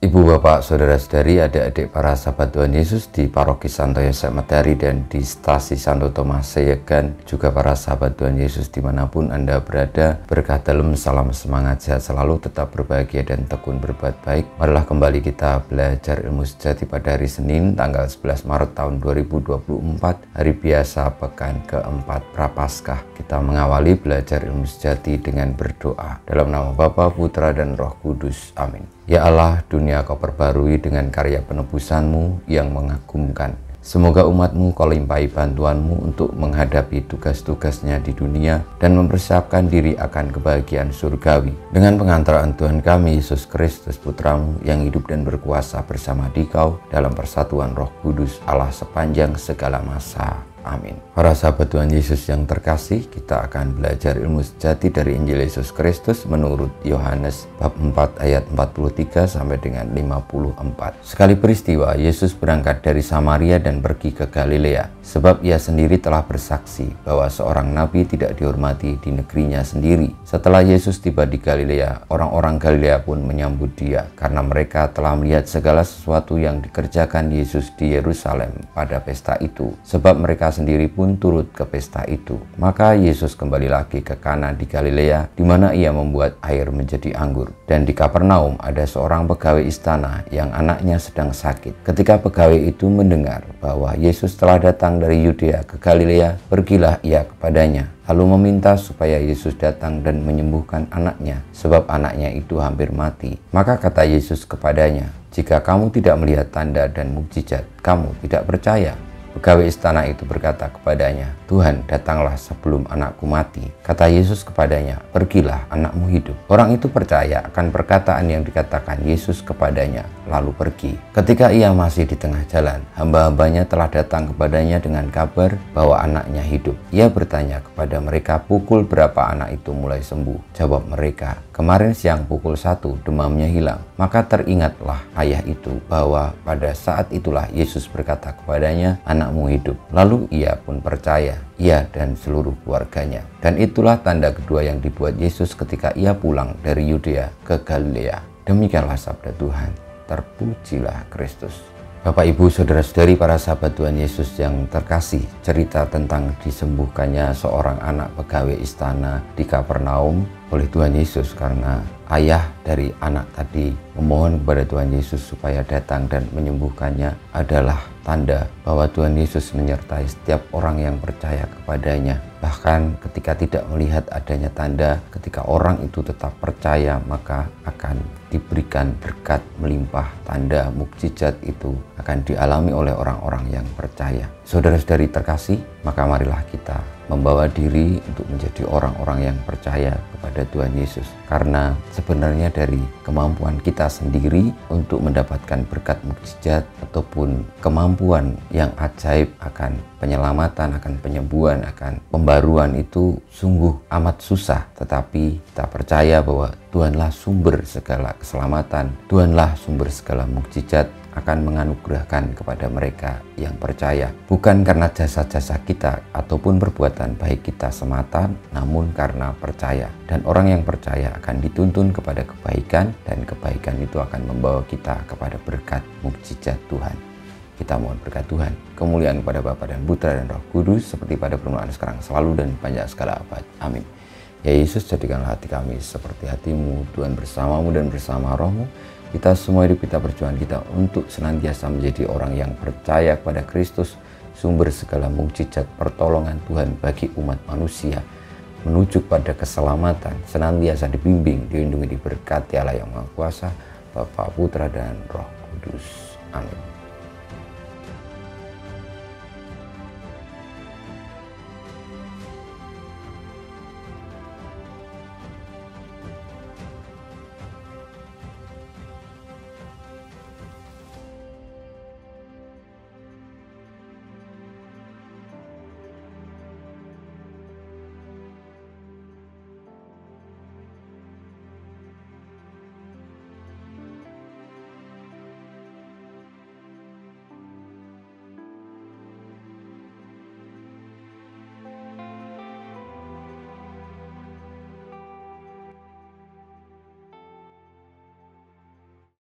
Ibu, Bapak, Saudara-saudari, adik-adik para sahabat Tuhan Yesus di Paroki Santo Yosef Matahari dan di Stasi Santo Thomas Seyegan, juga para sahabat Tuhan Yesus dimanapun Anda berada, berkah dalam salam semangat, sehat selalu, tetap berbahagia dan tekun berbuat baik. Marilah kembali kita belajar ilmu sejati pada hari Senin tanggal 11 Maret tahun 2024, hari biasa pekan keempat Prapaskah. Kita mengawali belajar ilmu sejati dengan berdoa. Dalam nama Bapa, Putra, dan Roh Kudus. Amin. Ya Allah, dunia Kau perbarui dengan karya penebusan-Mu yang mengagumkan. Semoga umat-Mu Kau limpahi bantuan-Mu untuk menghadapi tugas-tugasnya di dunia dan mempersiapkan diri akan kebahagiaan surgawi. Dengan pengantaraan Tuhan kami, Yesus Kristus Putra-Mu yang hidup dan berkuasa bersama Dikau dalam persatuan Roh Kudus Allah sepanjang segala masa. Amin. Para sahabat Tuhan Yesus yang terkasih, kita akan belajar ilmu sejati dari Injil Yesus Kristus menurut Yohanes bab 4 ayat 43 sampai dengan 54. Sekali peristiwa, Yesus berangkat dari Samaria dan pergi ke Galilea, sebab ia sendiri telah bersaksi bahwa seorang nabi tidak dihormati di negerinya sendiri. Setelah Yesus tiba di Galilea, orang-orang Galilea pun menyambut dia karena mereka telah melihat segala sesuatu yang dikerjakan Yesus di Yerusalem pada pesta itu, sebab mereka sendiri pun turut ke pesta itu. Maka Yesus kembali lagi ke Kana di Galilea, di mana ia membuat air menjadi anggur. Dan di Kapernaum ada seorang pegawai istana yang anaknya sedang sakit. Ketika pegawai itu mendengar bahwa Yesus telah datang dari Yudea ke Galilea, pergilah ia kepadanya, lalu meminta supaya Yesus datang dan menyembuhkan anaknya, sebab anaknya itu hampir mati. Maka kata Yesus kepadanya, "Jika kamu tidak melihat tanda dan mukjizat, kamu tidak percaya." Pegawai istana itu berkata kepadanya, "Tuhan, datanglah sebelum anakku mati." Kata Yesus kepadanya, "Pergilah, anakmu hidup." Orang itu percaya akan perkataan yang dikatakan Yesus kepadanya, lalu pergi. Ketika ia masih di tengah jalan, hamba-hambanya telah datang kepadanya dengan kabar bahwa anaknya hidup. Ia bertanya kepada mereka, "Pukul berapa anak itu mulai sembuh?" Jawab mereka, "Kemarin siang pukul 1 demamnya hilang." Maka teringatlah ayah itu bahwa pada saat itulah Yesus berkata kepadanya, "Anakmu hidup." Lalu ia pun percaya, ia dan seluruh keluarganya. Dan itulah tanda kedua yang dibuat Yesus ketika ia pulang dari Yudea ke Galilea. Demikianlah sabda Tuhan. Terpujilah Kristus. Bapak, Ibu, Saudara-saudari, para sahabat Tuhan Yesus yang terkasih, cerita tentang disembuhkannya seorang anak pegawai istana di Kapernaum oleh Tuhan Yesus karena ayah dari anak tadi memohon kepada Tuhan Yesus supaya datang dan menyembuhkannya adalah tanda bahwa Tuhan Yesus menyertai setiap orang yang percaya kepadanya. Bahkan ketika tidak melihat adanya tanda, ketika orang itu tetap percaya, maka akan diberikan berkat melimpah. Tanda mukjizat itu akan dialami oleh orang-orang yang percaya. Saudara-saudari terkasih, maka marilah kita membawa diri untuk menjadi orang-orang yang percaya kepada Tuhan Yesus. Karena sebenarnya dari kemampuan kita sendiri untuk mendapatkan berkat mukjizat ataupun kemampuan yang ajaib akan penyelamatan, akan penyembuhan, akan pembaruan itu sungguh amat susah. Tetapi kita percaya bahwa Tuhanlah sumber segala keselamatan, Tuhanlah sumber segala mukjizat, akan menganugerahkan kepada mereka yang percaya. Bukan karena jasa-jasa kita ataupun perbuatan baik kita semata, namun karena percaya. Dan orang yang percaya akan dituntun kepada kebaikan, dan kebaikan itu akan membawa kita kepada berkat mukjizat Tuhan. Kita mohon berkat Tuhan, kemuliaan kepada Bapa dan Putra dan Roh Kudus, seperti pada permulaan sekarang, selalu dan panjang segala abad. Amin. Ya Yesus, jadikanlah hati kami seperti hati-Mu, Tuhan, bersama-Mu dan bersama Roh-Mu. Kita semua hidup kita, perjuangan kita untuk senantiasa menjadi orang yang percaya kepada Kristus, sumber segala mukjizat pertolongan Tuhan bagi umat manusia, menuju pada keselamatan, senantiasa dibimbing, dilindungi, diberkati Allah yang Maha Kuasa, Bapa, Putra, dan Roh Kudus. Amin.